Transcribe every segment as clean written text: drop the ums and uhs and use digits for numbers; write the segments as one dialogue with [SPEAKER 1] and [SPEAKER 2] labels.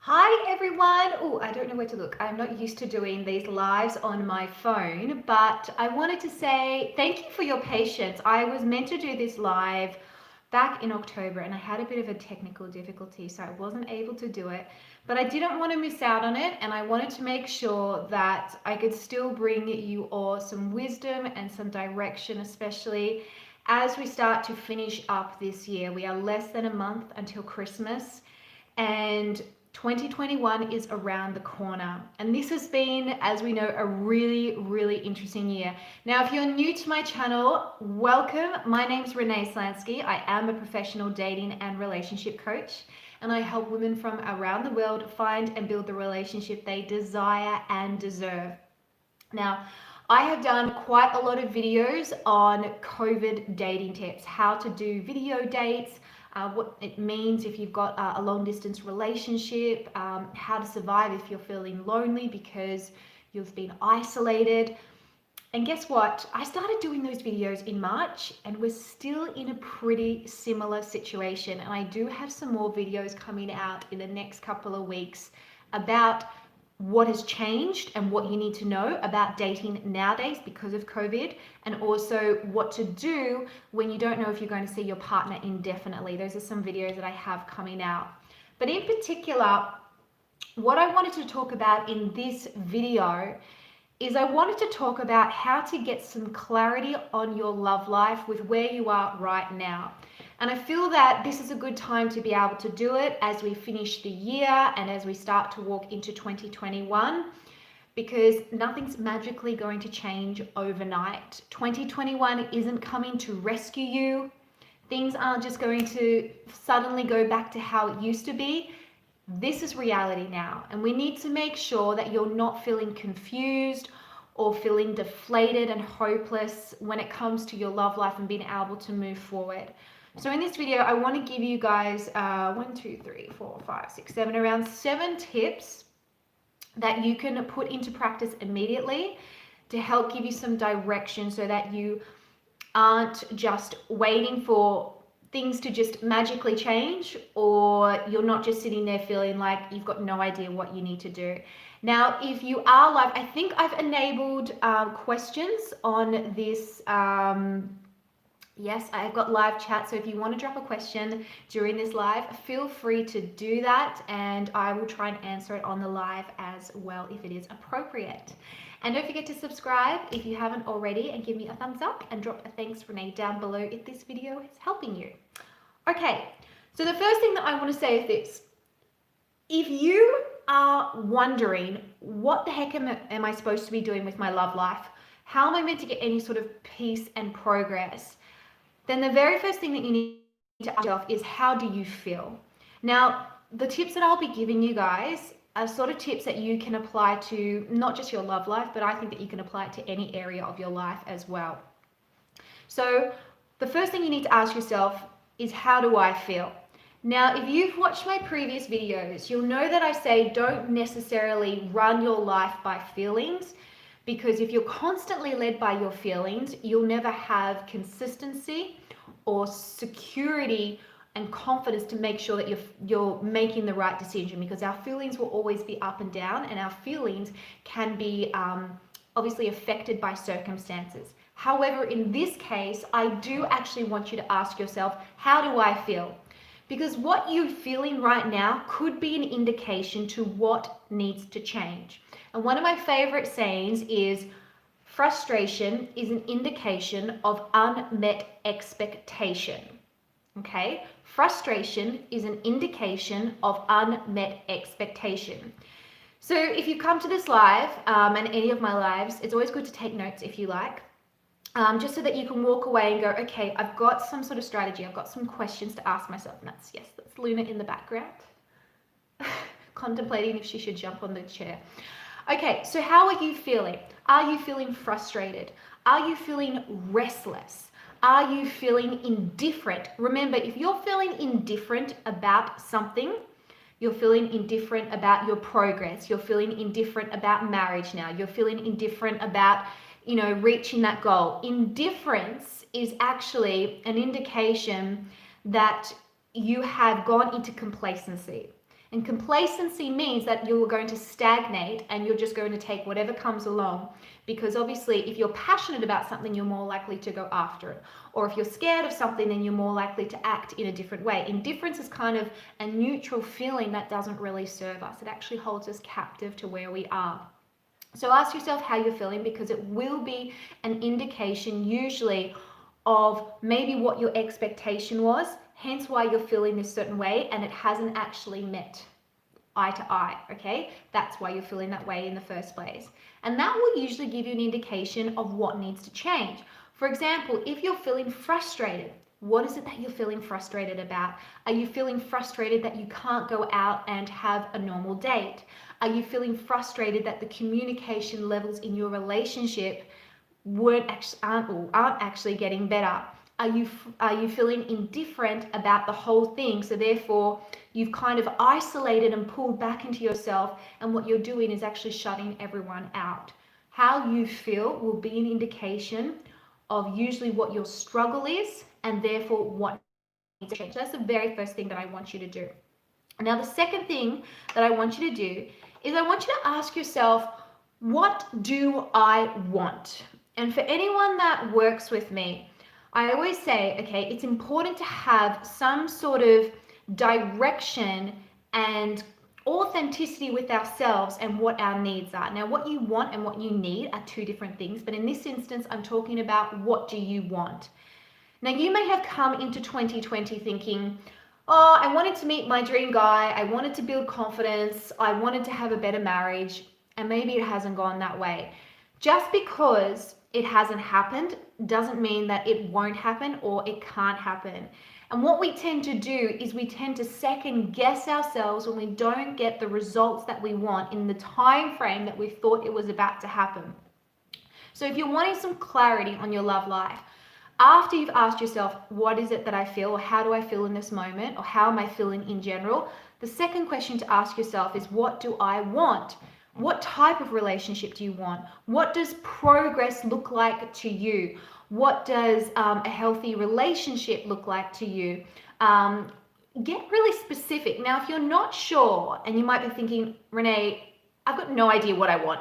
[SPEAKER 1] Hi everyone. Oh, I don't know where to look. I'm not used to doing these lives on my phone, but I wanted to say thank you for your patience. I was meant to do this live back in October and I had a bit of a technical difficulty, so I wasn't able to do it. But I didn't want to miss out on it, and I wanted to make sure that I could still bring you all some wisdom and some direction, especially as we start to finish up this year. We are less than a month until Christmas, and 2021 is around the corner. And this has been, as we know, a really interesting year. Now, if you're new to my channel, welcome. My name's Renee Slansky. I am a professional dating and relationship coach, and I help women from around the world find and build the relationship they desire and deserve. Now, I have done quite a lot of videos on COVID dating tips, how to do video dates, what it means if you've got a long distance relationship, how to survive if you're feeling lonely because you've been isolated. And guess what? I started doing those videos in March and we're still in a pretty similar situation. And I do have some more videos coming out in the next couple of weeks about what has changed and what you need to know about dating nowadays because of COVID, and also what to do when you don't know if you're going to see your partner indefinitely. Those are some videos that I have coming out. But in particular, what I wanted to talk about in this video is I wanted to talk about how to get some clarity on your love life with where you are right now. And I feel that this is a good time to be able to do it as we finish the year and as we start to walk into 2021, because nothing's magically going to change overnight. 2021 isn't coming to rescue you. Things aren't just going to suddenly go back to how it used to be. This is reality now, and we need to make sure that you're not feeling confused or feeling deflated and hopeless when it comes to your love life and being able to move forward. So in this video, I want to give you guys 1, 2, 3, 4, 5, 6, 7, around 7 tips that you can put into practice immediately to help give you some direction so that you aren't just waiting for things to just magically change, or you're not just sitting there feeling like you've got no idea what you need to do. Now, if you are live, I think I've enabled questions on this. Yes, I've got live chat, so if you want to drop a question during this live, feel free to do that, and I will try and answer it on the live as well if it is appropriate. And don't forget to subscribe if you haven't already, and give me a thumbs up and drop a thanks Renee down below if this video is helping you. Okay, so the first thing that I want to say is this. If you are wondering, what the heck am I supposed to be doing with my love life? How am I meant to get any sort of peace and progress? Then the very first thing that you need to ask yourself is, how do you feel? Now, the tips that I'll be giving you guys are sort of tips that you can apply to not just your love life, but I think that you can apply it to any area of your life as well. So the first thing you need to ask yourself is, how do I feel? Now, if you've watched my previous videos, you'll know that I say don't necessarily run your life by feelings, because if you're constantly led by your feelings, you'll never have consistency or security and confidence to make sure that you're making the right decision, because our feelings will always be up and down, and our feelings can be obviously affected by circumstances. However, in this case, I do actually want you to ask yourself, how do I feel? Because what you're feeling right now could be an indication to what needs to change. And one of my favorite sayings is, frustration is an indication of unmet expectation. Okay? Frustration is an indication of unmet expectation. So if you come to this live, and any of my lives, it's always good to take notes if you like. Just so that you can walk away and go, okay, I've got some sort of strategy. I've got some questions to ask myself. And that's Luna in the background, contemplating if she should jump on the chair. Okay, so how are you feeling? Are you feeling frustrated? Are you feeling restless? Are you feeling indifferent? Remember, if you're feeling indifferent about something, you're feeling indifferent about your progress, you're feeling indifferent about marriage now, you're feeling indifferent about reaching that goal. Indifference is actually an indication that you have gone into complacency. And complacency means that you're going to stagnate and you're just going to take whatever comes along, because obviously if you're passionate about something, you're more likely to go after it. Or if you're scared of something, then you're more likely to act in a different way. Indifference is kind of a neutral feeling that doesn't really serve us. It actually holds us captive to where we are. So ask yourself how you're feeling, because it will be an indication usually of maybe what your expectation was, hence why you're feeling this certain way, and it hasn't actually met eye to eye, okay? That's why you're feeling that way in the first place. And that will usually give you an indication of what needs to change. For example, if you're feeling frustrated, what is it that you're feeling frustrated about? Are you feeling frustrated that you can't go out and have a normal date? Are you feeling frustrated that the communication levels in your relationship aren't actually getting better? Are you feeling indifferent about the whole thing? So therefore, you've kind of isolated and pulled back into yourself, and what you're doing is actually shutting everyone out. How you feel will be an indication of usually what your struggle is, and therefore what needs to change. So that's the very first thing that I want you to do. Now, the second thing that I want you to do is I want you to ask yourself, what do I want? And for anyone that works with me, I always say, okay, it's important to have some sort of direction and authenticity with ourselves and what our needs are. Now, what you want and what you need are two different things, but in this instance, I'm talking about what do you want? Now, you may have come into 2020 thinking, oh, I wanted to meet my dream guy, I wanted to build confidence, I wanted to have a better marriage, and maybe it hasn't gone that way. Just because it hasn't happened doesn't mean that it won't happen or it can't happen. And what we tend to do is we tend to second guess ourselves when we don't get the results that we want in the time frame that we thought it was about to happen. So if you're wanting some clarity on your love life, after you've asked yourself, what is it that I feel, or how do I feel in this moment, or how am I feeling in general, the second question to ask yourself is, what do I want? What type of relationship do you want? What does progress look like to you? What does a healthy relationship look like to you? Get really specific. Now, if you're not sure, and you might be thinking, Renee, I've got no idea what I want.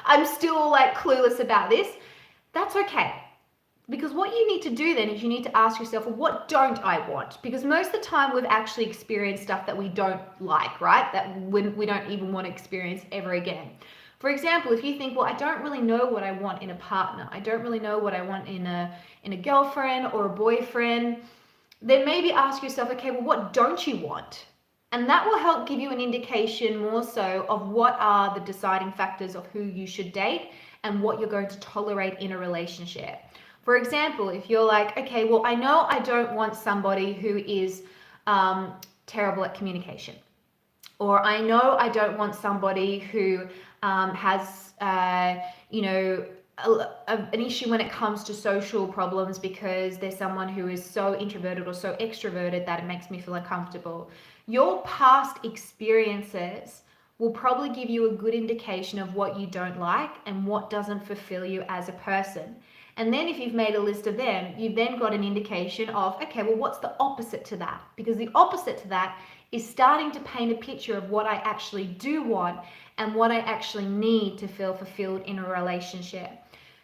[SPEAKER 1] I'm still like clueless about this. That's okay. Because what you need to do then is you need to ask yourself, well, what don't I want? Because most of the time we've actually experienced stuff that we don't like, right? That we don't even want to experience ever again. For example, if you think, well, I don't really know what I want in a partner, I don't really know what I want in a girlfriend or a boyfriend, then maybe ask yourself, okay, well, what don't you want? And that will help give you an indication more so of what are the deciding factors of who you should date and what you're going to tolerate in a relationship. For example, if you're like, okay, well, I know I don't want somebody who is terrible at communication. Or I know I don't want somebody who has, an issue when it comes to social problems because they're someone who is so introverted or so extroverted that it makes me feel uncomfortable. Your past experiences will probably give you a good indication of what you don't like and what doesn't fulfill you as a person. And then if you've made a list of them, you've then got an indication of, okay, well, what's the opposite to that? Because the opposite to that is starting to paint a picture of what I actually do want and what I actually need to feel fulfilled in a relationship.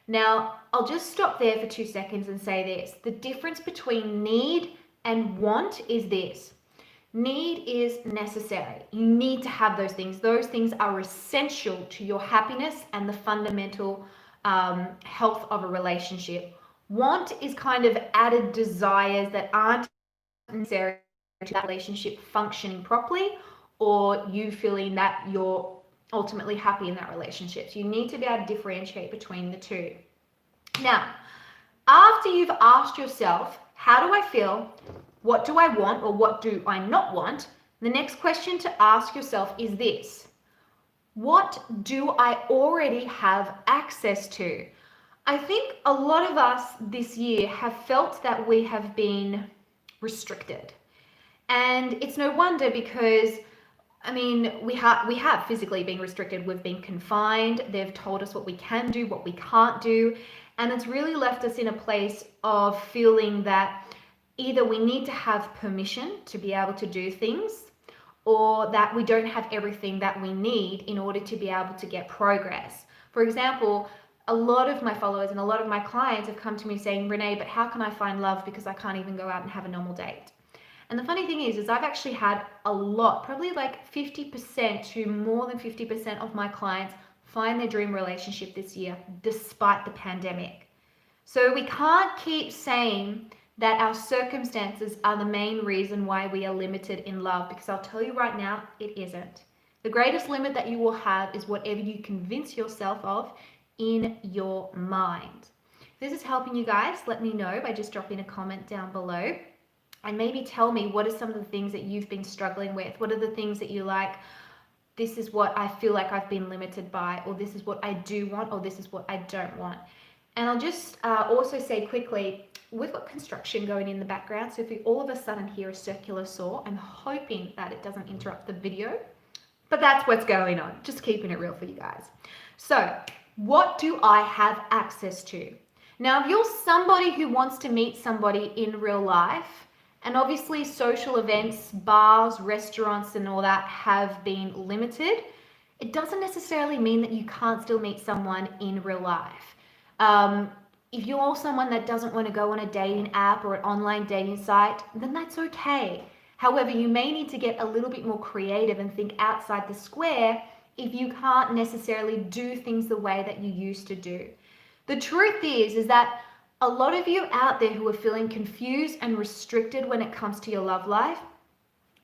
[SPEAKER 1] Now, I'll just stop there for 2 seconds and say this. The difference between need and want is this. Need is necessary. You need to have those things. Those things are essential to your happiness and the fundamental health of a relationship. Want is kind of added desires that aren't necessary to that relationship functioning properly, or you feeling that you're ultimately happy in that relationship. So you need to be able to differentiate between the two. Now, after you've asked yourself, how do I feel? What do I want, or what do I not want? The next question to ask yourself is this. What do I already have access to? I think a lot of us this year have felt that we have been restricted. And it's no wonder, because we have physically been restricted. We've been confined. They've told us what we can do, what we can't do. And it's really left us in a place of feeling that either we need to have permission to be able to do things, or that we don't have everything that we need in order to be able to get progress. For example, a lot of my followers and a lot of my clients have come to me saying, Renee, but how can I find love because I can't even go out and have a normal date? And the funny thing is I've actually had a lot, probably like 50% to more than 50% of my clients find their dream relationship this year, despite the pandemic. So we can't keep saying that our circumstances are the main reason why we are limited in love, because I'll tell you right now, it isn't. The greatest limit that you will have is whatever you convince yourself of in your mind. If this is helping you guys, let me know by just dropping a comment down below. And maybe tell me, what are some of the things that you've been struggling with? What are the things that you like? This is what I feel like I've been limited by, or this is what I do want, or this is what I don't want. And I'll just also say quickly, we've got construction going in the background. So if you all of a sudden hear a circular saw, I'm hoping that it doesn't interrupt the video, but that's what's going on. Just keeping it real for you guys. So what do I have access to? Now, if you're somebody who wants to meet somebody in real life, and obviously social events, bars, restaurants, and all that have been limited, it doesn't necessarily mean that you can't still meet someone in real life. If you're someone that doesn't want to go on a dating app or an online dating site, then that's okay. However, you may need to get a little bit more creative and think outside the square if you can't necessarily do things the way that you used to do. The truth is that a lot of you out there who are feeling confused and restricted when it comes to your love life,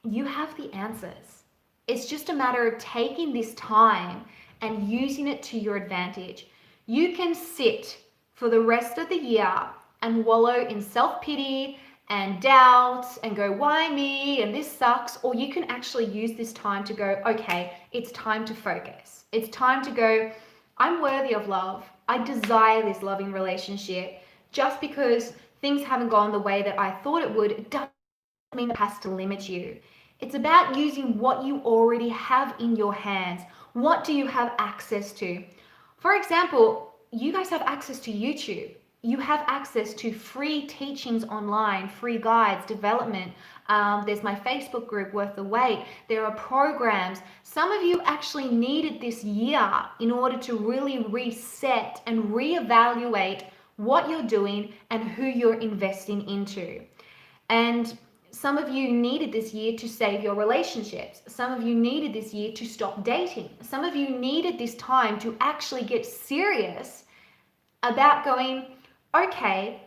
[SPEAKER 1] you have the answers. It's just a matter of taking this time and using it to your advantage. You can sit for the rest of the year and wallow in self-pity and doubt and go, why me? And this sucks. Or you can actually use this time to go, okay, it's time to focus. It's time to go, I'm worthy of love. I desire this loving relationship. Just because things haven't gone the way that I thought it would, it doesn't mean it has to limit you. It's about using what you already have in your hands. What do you have access to? For example, you guys have access to YouTube. You have access to free teachings online, free guides, development. There's my Facebook group, Worth the Wait. There are programs. Some of you actually needed this year in order to really reset and reevaluate what you're doing and who you're investing into. And some of you needed this year to save your relationships. Some of you needed this year to stop dating. Some of you needed this time to actually get serious about going, okay,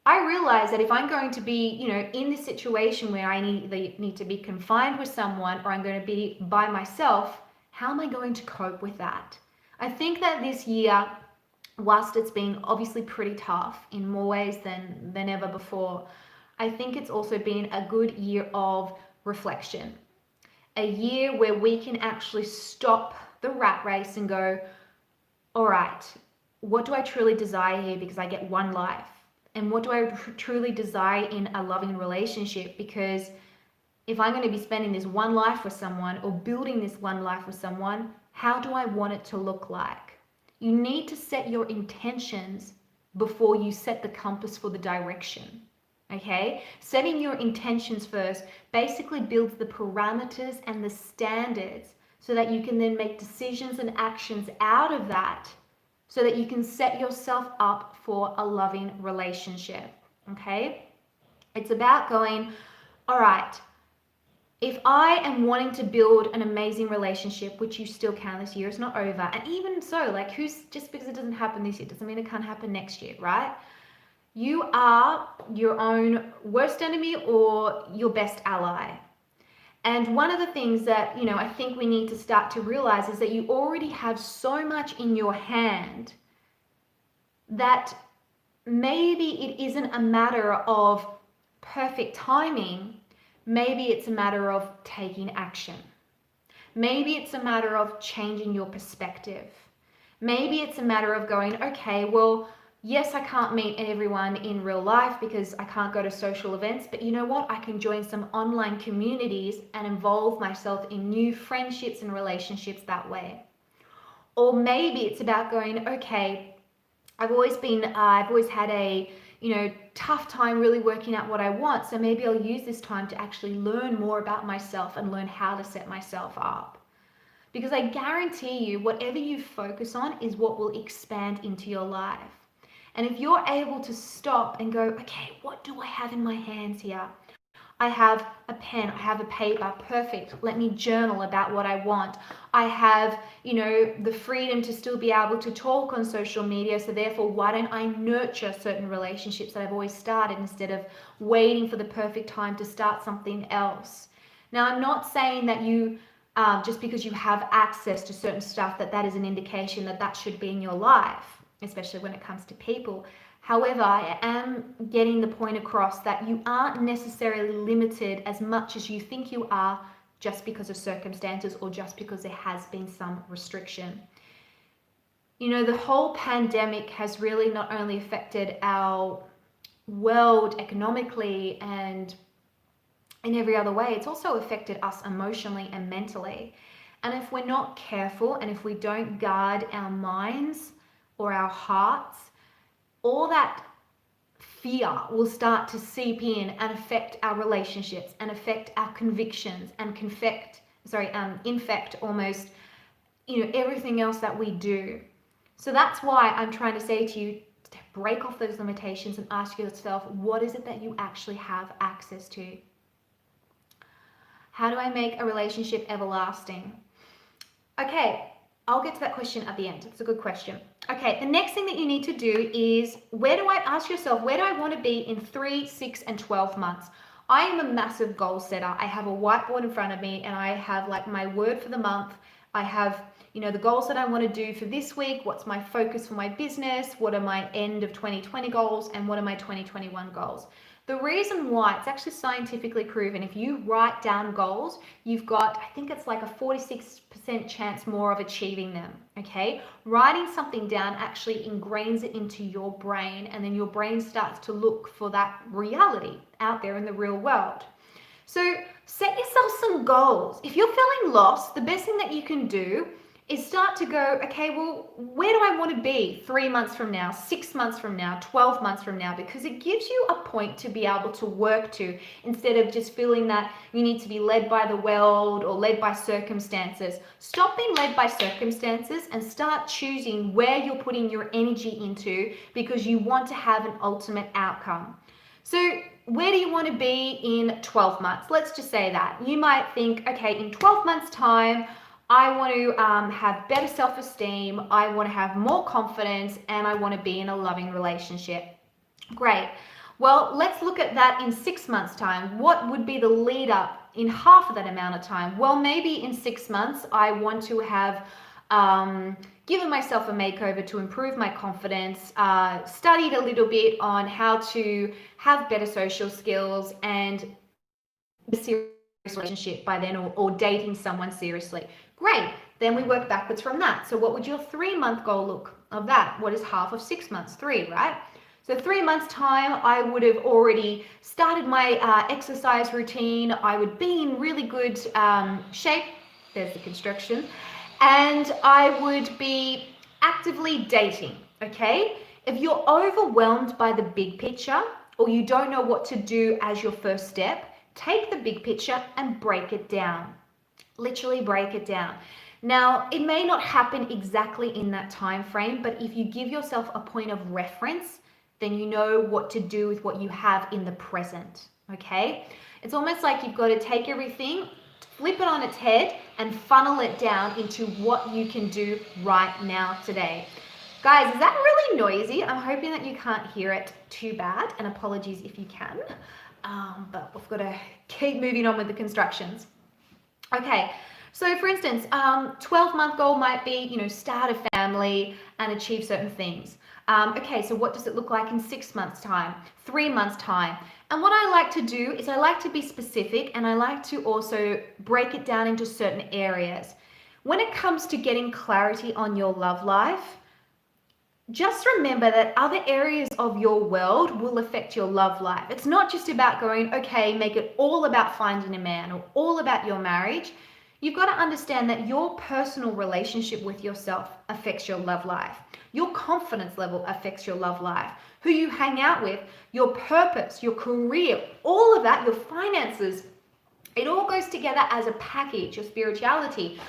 [SPEAKER 1] I realize that if I'm going to be, in this situation where I need to be confined with someone, or I'm going to be by myself, how am I going to cope with that? I think that this year, whilst it's been obviously pretty tough in more ways than ever before, I think it's also been a good year of reflection. A year where we can actually stop the rat race and go, all right, what do I truly desire here? Because I get one life. And what do I truly desire in a loving relationship? Because if I'm going to be spending this one life with someone or building this one life with someone, how do I want it to look like? You need to set your intentions before you set the compass for the direction, okay? Setting your intentions first basically builds the parameters and the standards so that you can then make decisions and actions out of that so that you can set yourself up for a loving relationship, okay? It's about going, all right, if I am wanting to build an amazing relationship, which you still can this year, it's not over. And even so, like, just because it doesn't happen this year doesn't mean it can't happen next year, right? You are your own worst enemy or your best ally. And one of the things that, I think we need to start to realize is that you already have so much in your hand that maybe it isn't a matter of perfect timing. Maybe it's a matter of taking action. Maybe it's a matter of changing your perspective. Maybe it's a matter of going, okay, well, yes, I can't meet everyone in real life because I can't go to social events, but you know what? I can join some online communities and involve myself in new friendships and relationships that way. Or maybe it's about going, okay, I've always had a tough time really working out what I want. So maybe I'll use this time to actually learn more about myself and learn how to set myself up. Because I guarantee you, whatever you focus on is what will expand into your life. And if you're able to stop and go, okay, what do I have in my hands here? I have a pen, I have a paper, perfect. Let me journal about what I want. I have, the freedom to still be able to talk on social media. So therefore, why don't I nurture certain relationships that I've always started instead of waiting for the perfect time to start something else? Now, I'm not saying that you, just because you have access to certain stuff, that is an indication that should be in your life, especially when it comes to people. However, I am getting the point across that you aren't necessarily limited as much as you think you are just because of circumstances or just because there has been some restriction. The whole pandemic has really not only affected our world economically and in every other way, it's also affected us emotionally and mentally. And if we're not careful and if we don't guard our minds or our hearts, all that fear will start to seep in and affect our relationships and affect our convictions and infect almost, everything else that we do. So that's why I'm trying to say to you, to break off those limitations and ask yourself, what is it that you actually have access to? How do I make a relationship everlasting? Okay, I'll get to that question at the end. It's a good question. Okay, the next thing that you need to do is, ask yourself, where do I want to be in 3, 6, and 12 months? I am a massive goal setter. I have a whiteboard in front of me and I have like my word for the month. I have, the goals that I want to do for this week. What's my focus for my business? What are my end of 2020 goals? And what are my 2021 goals? The reason why, it's actually scientifically proven, if you write down goals, you've got, I think it's like a 46% chance more of achieving them, okay? Writing something down actually ingrains it into your brain, and then your brain starts to look for that reality out there in the real world. So set yourself some goals. If you're feeling lost, the best thing that you can do is start to go, okay, well, where do I want to be 3 months from now, 6 months from now, 12 months from now? Because it gives you a point to be able to work to, instead of just feeling that you need to be led by the world or led by circumstances. Stop being led by circumstances and start choosing where you're putting your energy into, because you want to have an ultimate outcome. So where do you want to be in 12 months? Let's just say that. You might think, okay, in 12 months time, I want to have better self-esteem, I want to have more confidence, and I want to be in a loving relationship. Great. Well, let's look at that in 6 months' time. What would be the lead up in half of that amount of time? Well, maybe in 6 months, I want to have given myself a makeover to improve my confidence, studied a little bit on how to have better social skills and a serious relationship by then, or dating someone seriously. Great. Then we work backwards from that. So what would your 3-month goal look of that? What is half of 6 months? 3, right? So 3 months time, I would have already started my exercise routine. I would be in really good shape. There's the construction. And I would be actively dating, okay? If you're overwhelmed by the big picture, or you don't know what to do as your first step, take the big picture and break it down. Literally break it down. Now, it may not happen exactly in that time frame, but if you give yourself a point of reference, then you know what to do with what you have in the present, okay? It's almost like you've got to take everything, flip it on its head, and funnel it down into what you can do right now today. Guys, is that really noisy? I'm hoping that you can't hear it too bad, and apologies if you can. But we've got to keep moving on with the constructions. Okay, so for instance, 12-month goal might be, start a family and achieve certain things. Okay, so what does it look like in 6 months' time, 3 months' time? And what I like to do is I like to be specific, and I like to also break it down into certain areas. When it comes to getting clarity on your love life, just remember that other areas of your world will affect your love life. It's not just about going, okay, make it all about finding a man or all about your marriage. you've got to understand that your personal relationship with yourself affects your love life. Your confidence level affects your love life. Who you hang out with, your purpose, your career, all of that, your finances, it all goes together as a package. Your spirituality,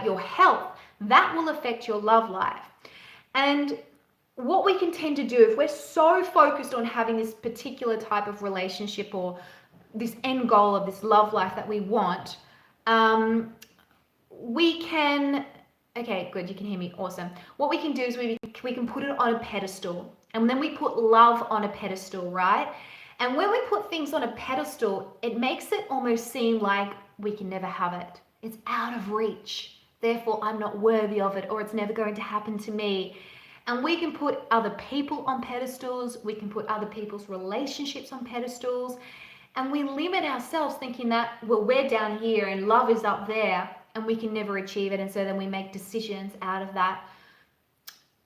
[SPEAKER 1] your health, that will affect your love life. And what we can tend to do, if we're so focused on having this particular type of relationship or this end goal of this love life that we want, we can, okay, good, you can hear me, awesome. What we can do is we can put it on a pedestal, and then we put love on a pedestal, right? And when we put things on a pedestal, it makes it almost seem like we can never have it. It's out of reach. Therefore, I'm not worthy of it, or it's never going to happen to me. And we can put other people on pedestals. We can put other people's relationships on pedestals. And we limit ourselves thinking that, well, we're down here and love is up there and we can never achieve it. And so then we make decisions out of that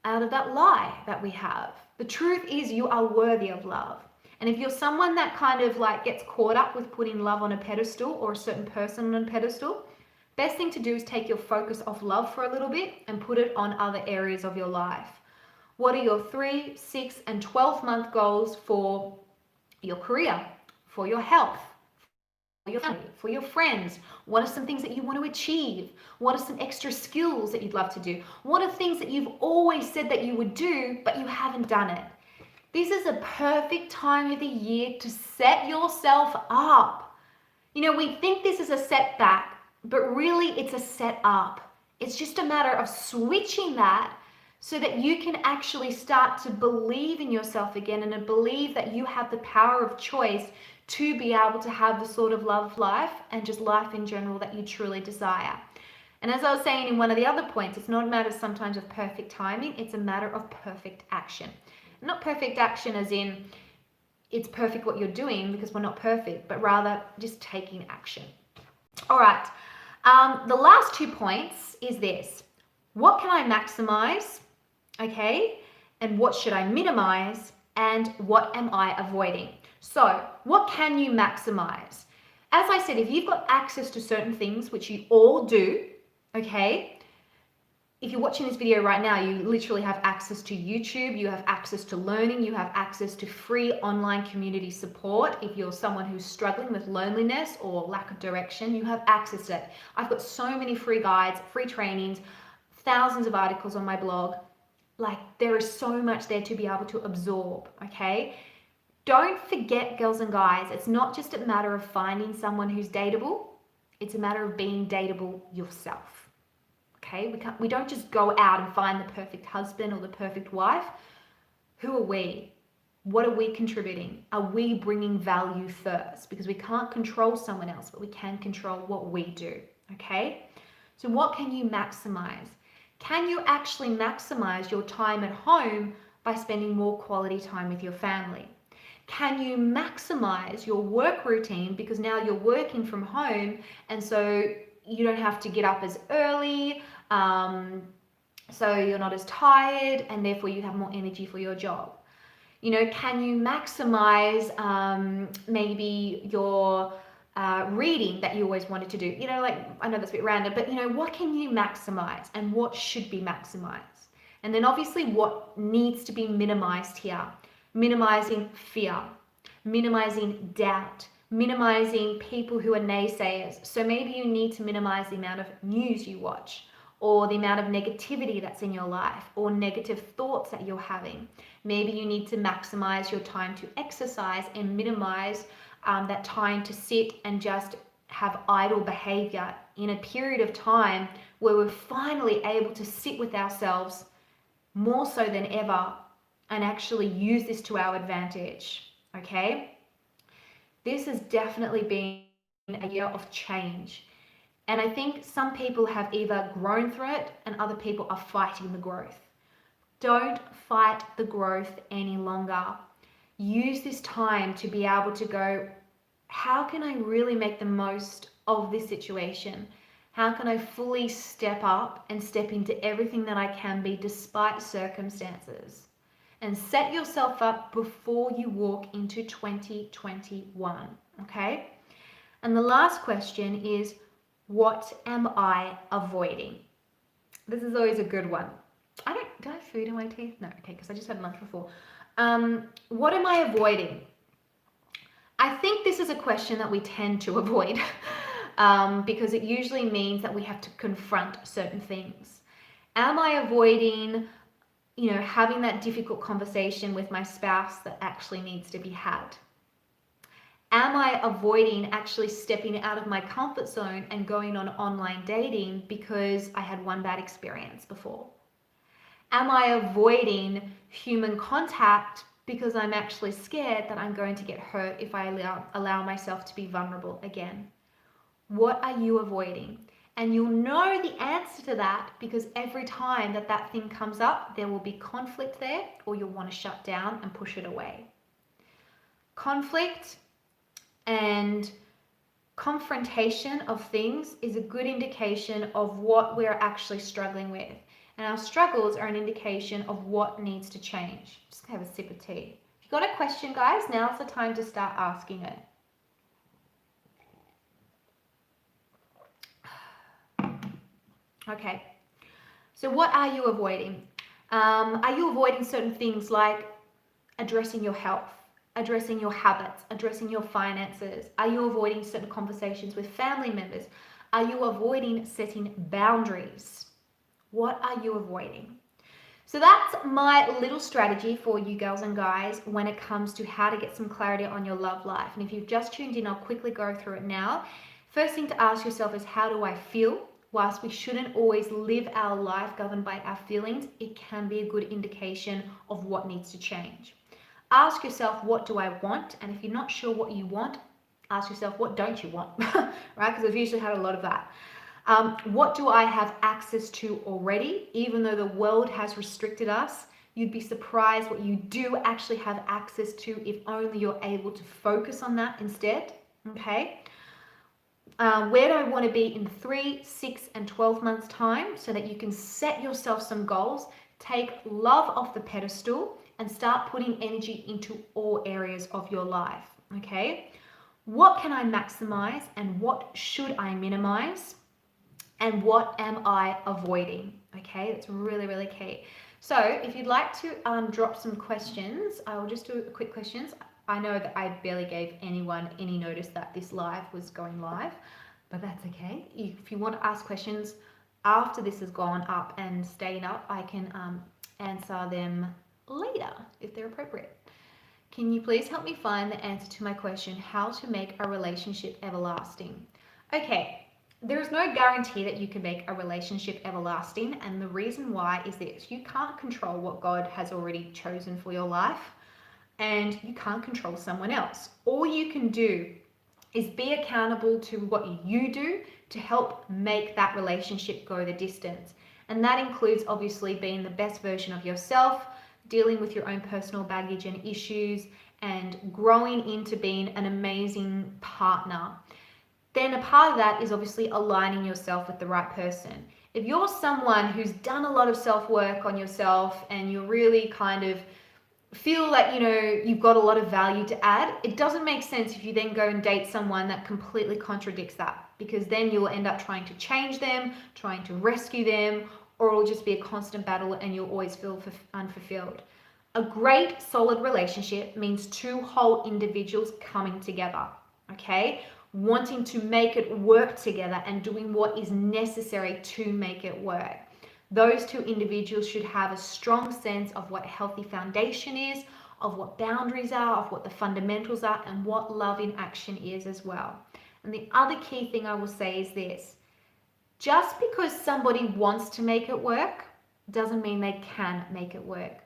[SPEAKER 1] lie that we have. The truth is you are worthy of love. And if you're someone that kind of like gets caught up with putting love on a pedestal or a certain person on a pedestal, best thing to do is take your focus off love for a little bit and put it on other areas of your life. What are your 3, 6, and 12-month goals for your career, for your health, for your family, for your friends? What are some things that you want to achieve? What are some extra skills that you'd love to do? What are things that you've always said that you would do, but you haven't done it? This is a perfect time of the year to set yourself up. You know, we think this is a setback, but really it's a set up. It's just a matter of switching that so that you can actually start to believe in yourself again and to believe that you have the power of choice to be able to have the sort of love life and just life in general that you truly desire. And as I was saying in one of the other points, it's not a matter sometimes of perfect timing, it's a matter of perfect action. Not perfect action as in it's perfect what you're doing, because we're not perfect, but rather just taking action. All right, the last 2 points is this. What can I maximize? Okay, and what should I minimize? And what am I avoiding? So what can you maximize? As I said, if you've got access to certain things, which you all do, okay, if you're watching this video right now, you literally have access to YouTube, you have access to learning, you have access to free online community support. If you're someone who's struggling with loneliness or lack of direction, you have access to it. I've got so many free guides, free trainings, thousands of articles on my blog. Like, there is so much there to be able to absorb, okay? Don't forget, girls and guys, it's not just a matter of finding someone who's dateable, it's a matter of being dateable yourself. Okay, we don't just go out and find the perfect husband or the perfect wife. Who are we? What are we contributing? Are we bringing value first? Because we can't control someone else, but we can control what we do. Okay, so what can you maximize? Can you actually maximize your time at home by spending more quality time with your family? Can you maximize your work routine because now you're working from home and so you don't have to get up as early, so you're not as tired and therefore you have more energy for your job? You know, can you maximize maybe your reading that you always wanted to do? You know, like, I know that's a bit random, but you know, what can you maximize and what should be maximized? And then obviously what needs to be minimized here. Minimizing fear, minimizing doubt, minimizing people who are naysayers. So maybe you need to minimize the amount of news you watch, or the amount of negativity that's in your life, or negative thoughts that you're having. Maybe you need to maximize your time to exercise and minimize that time to sit and just have idle behavior in a period of time where we're finally able to sit with ourselves more so than ever and actually use this to our advantage, okay? This has definitely been a year of change. And I think some people have either grown through it and other people are fighting the growth. Don't fight the growth any longer. Use this time to be able to go, how can I really make the most of this situation? How can I fully step up and step into everything that I can be despite circumstances? And set yourself up before you walk into 2021, okay? And the last question is, What am I avoiding? This is always a good one. Do I have food in my teeth? No, okay, because I just had lunch before. What am I avoiding? I think this is a question that we tend to avoid because it usually means that we have to confront certain things. Am I avoiding, having that difficult conversation with my spouse that actually needs to be had? Am I avoiding actually stepping out of my comfort zone and going on online dating because I had one bad experience before? Am I avoiding human contact because I'm actually scared that I'm going to get hurt if I allow myself to be vulnerable again? What are you avoiding? And you'll know the answer to that because every time that thing comes up, there will be conflict there, or you'll want to shut down and push it away. Conflict and confrontation of things is a good indication of what we're actually struggling with. And our struggles are an indication of what needs to change. Just have a sip of tea. If you've got a question, guys, now's the time to start asking it. Okay, so what are you avoiding? Are you avoiding certain things like addressing your health, addressing your habits, addressing your finances? Are you avoiding certain conversations with family members? Are you avoiding setting boundaries? What are you avoiding? So that's my little strategy for you girls and guys when it comes to how to get some clarity on your love life. And if you've just tuned in, I'll quickly go through it now. First thing to ask yourself is, how do I feel? Whilst we shouldn't always live our life governed by our feelings, it can be a good indication of what needs to change. Ask yourself, what do I want? And if you're not sure what you want, ask yourself, what don't you want? Right? Because I've usually had a lot of that. What do I have access to already? Even though the world has restricted us, you'd be surprised what you do actually have access to if only you're able to focus on that instead. Okay? Where do I want to be in 3, 6, and 12 months time, so that you can set yourself some goals, take love off the pedestal, and start putting energy into all areas of your life. Okay? What can I maximize and what should I minimize? And what am I avoiding? Okay, that's really, really key. So if you'd like to drop some questions, I will just do quick questions. I know that I barely gave anyone any notice that this live was going live, but that's okay. If you want to ask questions after this has gone up and staying up, I can answer them later if they're appropriate. Can you please help me find the answer to my question, how to make a relationship everlasting? Okay. There is no guarantee that you can make a relationship everlasting, and the reason why is this: you can't control what God has already chosen for your life, and you can't control someone else. All you can do is be accountable to what you do to help make that relationship go the distance. And that includes obviously being the best version of yourself, dealing with your own personal baggage and issues, and growing into being an amazing partner. Then a part of that is obviously aligning yourself with the right person. If you're someone who's done a lot of self-work on yourself and you really kind of feel like, you've got a lot of value to add, it doesn't make sense if you then go and date someone that completely contradicts that, because then you'll end up trying to change them, trying to rescue them, or it'll just be a constant battle and you'll always feel unfulfilled. A great solid relationship means two whole individuals coming together, okay? Wanting to make it work together and doing what is necessary to make it work. Those two individuals should have a strong sense of what a healthy foundation is, of what boundaries are, of what the fundamentals are, and what love in action is as well. And the other key thing I will say is this: just because somebody wants to make it work doesn't mean they can make it work.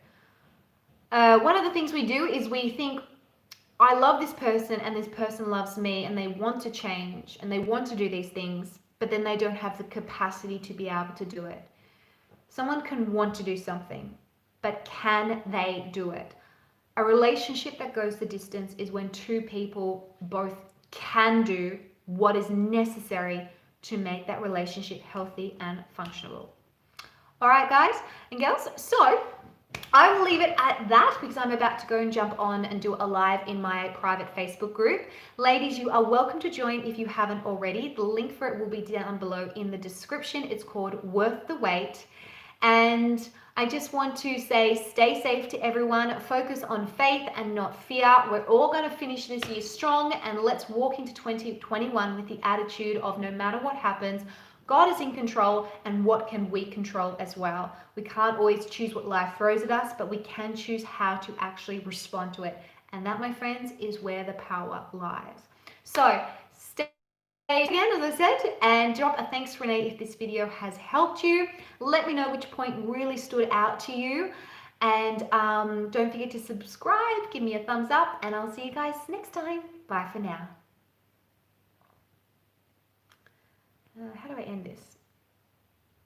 [SPEAKER 1] One of the things we do is we think, I love this person and this person loves me and they want to change and they want to do these things, but then they don't have the capacity to be able to do it. Someone can want to do something, but can they do it? A relationship that goes the distance is when two people both can do what is necessary to make that relationship healthy and functional. All right, guys and girls, so I will leave it at that because I'm about to go and jump on and do a live in my private Facebook group. Ladies, you are welcome to join if you haven't already. The link for it will be down below in the description. It's called Worth the Wait. And I just want to say, stay safe to everyone. Focus on faith and not fear. We're all going to finish this year strong, and let's walk into 2021 with the attitude of no matter what happens, God is in control, and what can we control as well? We can't always choose what life throws at us, but we can choose how to actually respond to it. And that, my friends, is where the power lies. So stay again, as I said, and drop a thanks, Renee, if this video has helped you. Let me know which point really stood out to you. And don't forget to subscribe, give me a thumbs up, and I'll see you guys next time. Bye for now. How do I end this?